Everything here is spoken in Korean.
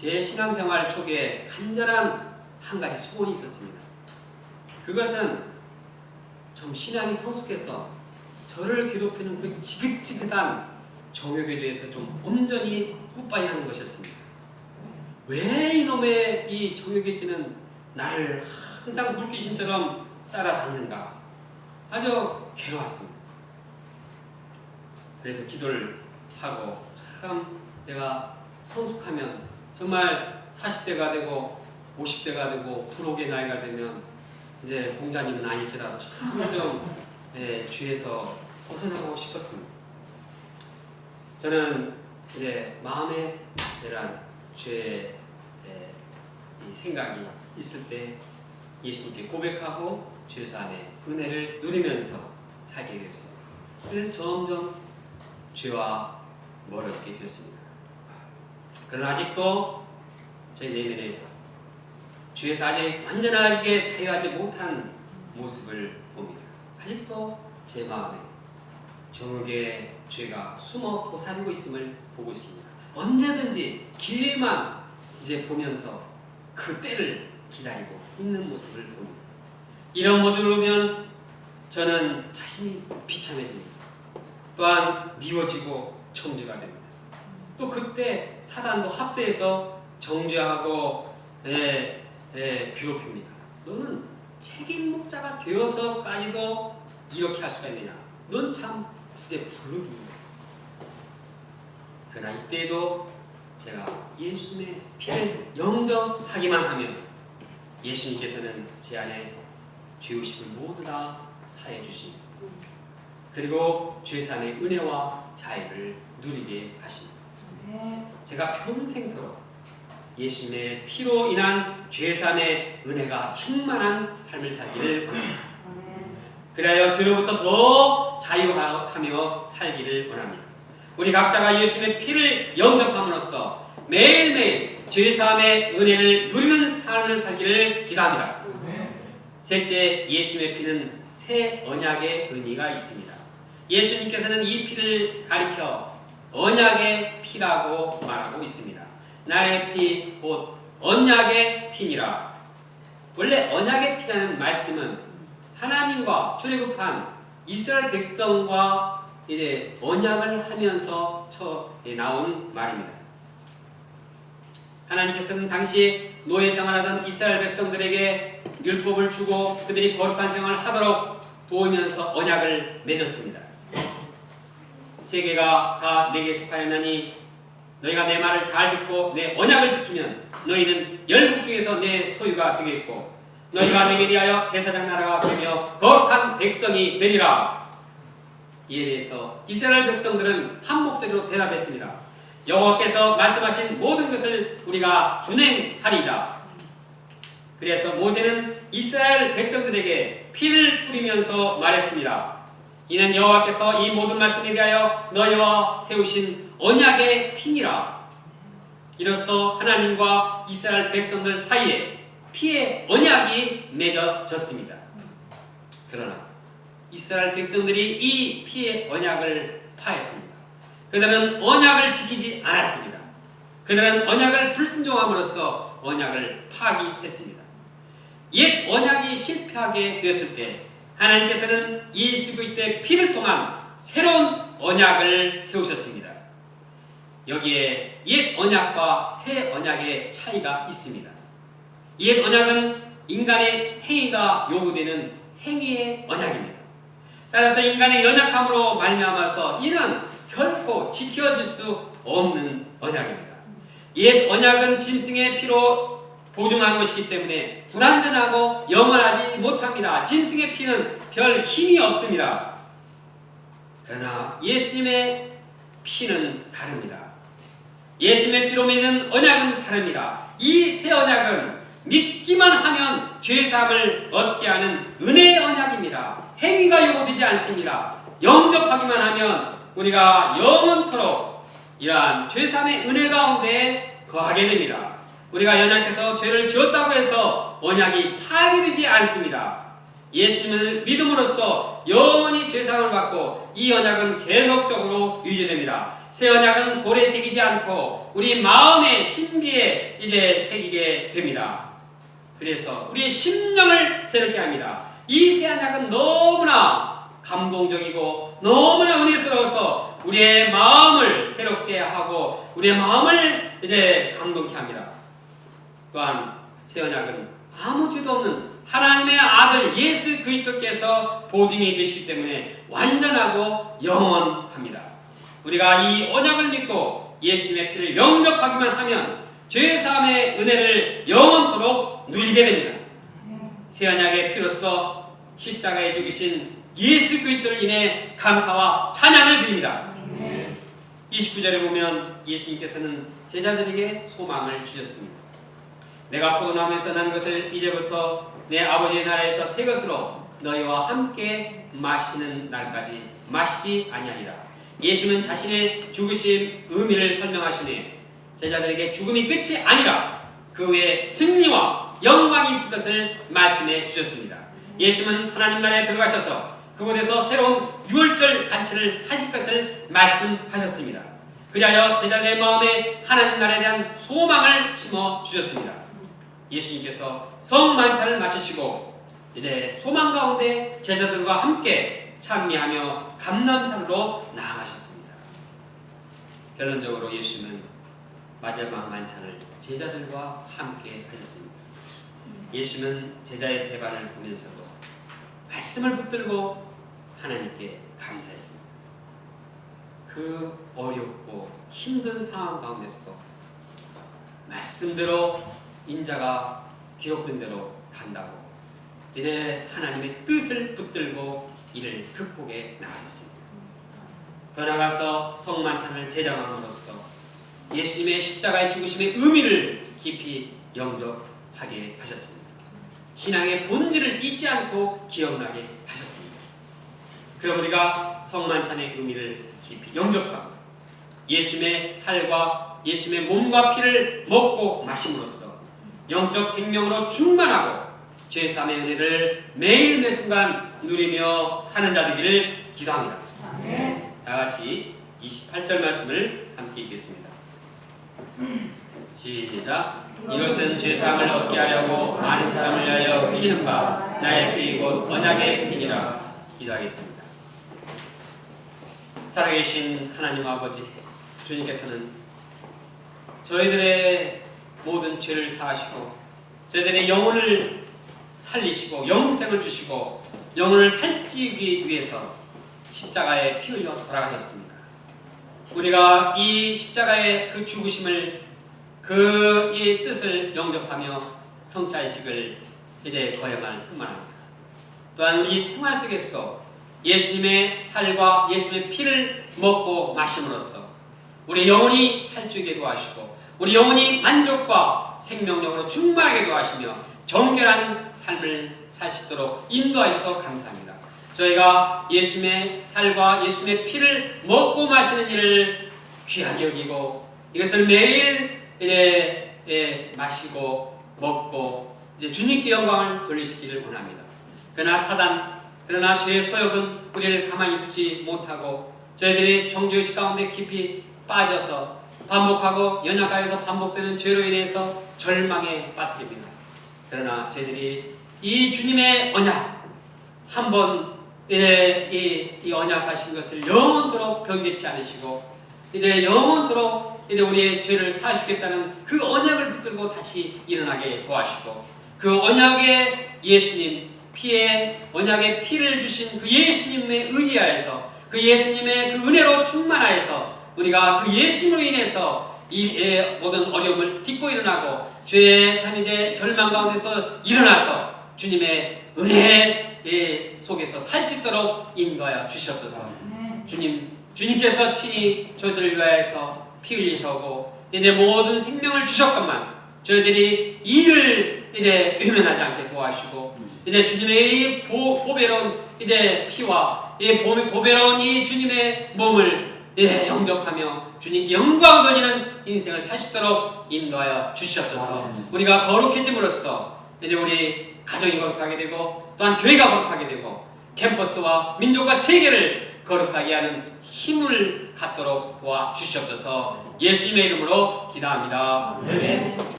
제 신앙생활 초기에 간절한 한 가지 소원이 있었습니다. 그것은 좀 신앙이 성숙해서 저를 괴롭히는 그 지긋지긋한 정욕의죄에서 좀 온전히 굿바이 하는 것이었습니다. 왜 이놈의 이 정욕의죄는 나를 항상 물귀신처럼 따라다니는가? 아주 괴로웠습니다. 그래서 기도를 하고 참 내가 성숙하면 정말 40대가 되고 50대가 되고 불혹의 나이가 되면 이제 공자님은 아닐지라도 좀 죄에서 벗어나고 싶었습니다. 저는 이제 마음에 이런 죄의 이 생각이 있을 때 예수님께 고백하고 죄사함의 은혜를 누리면서 살게 되었습니다. 그래서 점점 죄와 멀어지게 되었습니다. 그러나 아직도 제 내면에서 죄에서 아직 완전하게 자유하지 못한 모습을 봅니다. 아직도 제 마음에 정욕의 죄가 숨어 도사리고 있음을 보고 있습니다. 언제든지 기회만 이제 보면서 그 때를 기다리고 있는 모습을 봅니다. 이런 모습을 보면 저는 자신이 비참해집니다. 또한 미워지고 정죄가 됩니다. 또 그때 사단도 합세해서 정죄하고 괴롭힙니다. 너는 책임 목자가 되어서까지도 이렇게 할 수가 있느냐? 넌 참 구제불능이다. 그러나 이때도 제가 예수님의 피를 영접하기만 하면 예수님께서는 제 안에 죄의식을 모두 다 사해 주십니다. 그리고 죄사함의 은혜와 자유를 누리게 하십니다. 제가 평생토록 예수님의 피로 인한 죄사함의 은혜가 충만한 삶을 살기를 원합니다. 그래야 죄로부터 더 자유하며 살기를 원합니다. 우리 각자가 예수님의 피를 영접함으로써 매일매일 죄사함의 은혜를 누리는 삶을 살기를 기도합니다. 셋째, 예수님의 피는 새 언약의 의미가 있습니다. 예수님께서는 이 피를 가리켜 언약의 피라고 말하고 있습니다. 나의 피 곧 언약의 피니라. 원래 언약의 피라는 말씀은 하나님과 출애굽한 이스라엘 백성과 이제 언약을 하면서 나온 말입니다. 하나님께서는 당시 노예 생활하던 이스라엘 백성들에게 율법을 주고 그들이 거룩한 생활을 하도록 도우면서 언약을 맺었습니다. 세계가 다 내게 속하였나니 너희가 내 말을 잘 듣고 내 언약을 지키면 너희는 열국 중에서 내 소유가 되겠고 너희가 내게 대하여 제사장 나라가 되며 거룩한 백성이 되리라. 이에 대해서 이스라엘 백성들은 한 목소리로 대답했습니다. 여호와께서 말씀하신 모든 것을 우리가 준행하리이다. 그래서 모세는 이스라엘 백성들에게 피를 뿌리면서 말했습니다. 이는 여호와께서 이 모든 말씀에 대하여 너희와 세우신 언약의 피니라. 이로써 하나님과 이스라엘 백성들 사이에 피의 언약이 맺어졌습니다. 그러나 이스라엘 백성들이 이 피의 언약을 파했습니다. 그들은 언약을 지키지 않았습니다. 그들은 언약을 불순종함으로써 언약을 파기했습니다. 옛 언약이 실패하게 되었을 때 하나님께서는 예수 그리스도의 피를 통한 새로운 언약을 세우셨습니다. 여기에 옛 언약과 새 언약의 차이가 있습니다. 옛 언약은 인간의 행위가 요구되는 행위의 언약입니다. 따라서 인간의 연약함으로 말미암아서 이는 결코 지켜질 수 없는 언약입니다. 옛 언약은 짐승의 피로 보증한 것이기 때문에 불완전하고 영원하지 못합니다. 짐승의 피는 별 힘이 없습니다. 그러나 예수님의 피는 다릅니다. 예수님의 피로 맺은 언약은 다릅니다. 이 새 언약은 믿기만 하면 죄사함을 얻게 하는 은혜의 언약입니다. 행위가 요구되지 않습니다. 영접하기만 하면 우리가 영원토록 이러한 죄사함의 은혜 가운데 거하게 됩니다. 우리가 연약해서 죄를 지었다고 해서 언약이 파괴되지 않습니다. 예수님을 믿음으로써 영원히 죄사함을 받고 이 언약은 계속적으로 유지됩니다. 새 언약은 돌에 새기지 않고 우리 마음의 신비에 이제 새기게 됩니다. 그래서 우리의 심령을 새롭게 합니다. 이 새 언약은 너무나 감동적이고 너무나 은혜스러워서 우리의 마음을 새롭게 하고 우리의 마음을 이제 감동케 합니다. 또한 새 언약은 아무 죄도 없는 하나님의 아들 예수 그리스도께서 보증이 되시기 때문에 완전하고 영원합니다. 우리가 이 언약을 믿고 예수님의 피를 영접하기만 하면 죄사함의 은혜를 영원토록 누리게 됩니다. 새 언약의 피로써 십자가에 죽으신 예수 그리스도를 인해 감사와 찬양을 드립니다. 29절에 보면 예수님께서는 제자들에게 소망을 주셨습니다. 내가 포도나무에서 난 것을 이제부터 내 아버지의 나라에서 새 것으로 너희와 함께 마시는 날까지 마시지 아니하리라. 예수는 자신의 죽으심 의미를 설명하시니 제자들에게 죽음이 끝이 아니라 그 외에 승리와 영광이 있을 것을 말씀해 주셨습니다. 예수는 하나님 나라에 들어가셔서 그곳에서 새로운 유월절 잔치를 하실 것을 말씀하셨습니다. 그리하여 제자들의 마음에 하나님 나라에 대한 소망을 심어 주셨습니다. 예수님께서 성만찬을 마치시고 이제 소망 가운데 제자들과 함께 찬미하며 감람산으로 나아가셨습니다. 결론적으로 예수님은 마지막 만찬을 제자들과 함께 하셨습니다. 예수님은 제자의 배반을 보면서도 말씀을 붙들고 하나님께 감사했습니다. 그 어렵고 힘든 상황 가운데서도 말씀대로 인자가 기록된 대로 간다고 이제 하나님의 뜻을 붙들고 이를 극복해 나가셨습니다. 더 나아가서 성만찬을 제정함으로써 예수님의 십자가의 죽으심의 의미를 깊이 영접하게 하셨습니다. 신앙의 본질을 잊지 않고 기억나게 하셨습니다. 그럼 우리가 성만찬의 의미를 깊이 영접하고 예수님의 살과 예수님의 몸과 피를 먹고 마심으로써 영적 생명으로 충만하고 죄사함의 은혜를 매일 매순간 누리며 사는 자들이기를 기도합니다. 다같이 28절 말씀을 함께 읽겠습니다. 시작. 이것은 죄사함을 얻게 하려고 많은 사람을 위하여 흘리는 바 나의 피 곧 언약의 피니라. 기도하겠습니다. 살아계신 하나님 아버지, 주님께서는 저희들의 모든 죄를 사하시고 저희들의 영혼을 살리시고 영생을 주시고 영혼을 살찌기 위해서 십자가에 피 흘려 돌아가셨습니다. 우리가 이 십자가의 그 죽으심을 그 이 뜻을 영접하며 성찬식을 이제 거행할 뿐만 아니라 또한 우리 생활 속에서도 예수님의 살과 예수님의 피를 먹고 마심으로써 우리 영혼이 살찌게 도와주시고 우리 영혼이 만족과 생명력으로 충만하게 도와주시며 정결한 삶을 살 수 있도록 인도하셔서 감사합니다. 저희가 예수님의 살과 예수님의 피를 먹고 마시는 일을 귀하게 여기고 이것을 매일 이제 마시고 먹고 이제 주님께 영광을 돌리시기를 원합니다. 그러나 죄의 소욕은 우리를 가만히 두지 못하고 저희들이 정죄의식 가운데 깊이 빠져서 반복하고 연약하여서 반복되는 죄로 인해서 절망에 빠뜨립니다. 그러나 저희들이 이 주님의 언약 한번 이 언약하신 것을 영원토록 변개치 않으시고 이제 영원토록 이제 우리의 죄를 사하시겠다는 그 언약을 붙들고 다시 일어나게 도와주시고 그 언약의 예수님 피에 언약의 피를 주신 그 예수님의 의지하여서 그 예수님의 그 은혜로 충만하여서 우리가 그 예수님으로 인해서 이 모든 어려움을 딛고 일어나고 죄의 잠이제 절망 가운데서 일어나서 주님의 은혜 속에서 살 수 있도록 인도하여 주시옵소서. 주님께서 친히 저희들을 위하여서 피 흘리셔고 이제 모든 생명을 주셨건만 저희들이 이를 이제 외면하지 않게 도와주시고 이제 주님의 이 보배로운 이제 피와 이 보배로운 이 주님의 몸을 영접하며 주님께 영광을 돌리는 인생을 살 수 있도록 인도하여 주시옵소서. 우리가 거룩해짐으로써 이제 우리 가정이 거룩하게 되고 또한 교회가 거룩하게 되고 캠퍼스와 민족과 세계를 거룩하게 하는 힘을 갖도록 도와주시옵소서. 예수님의 이름으로 기도합니다. 아멘.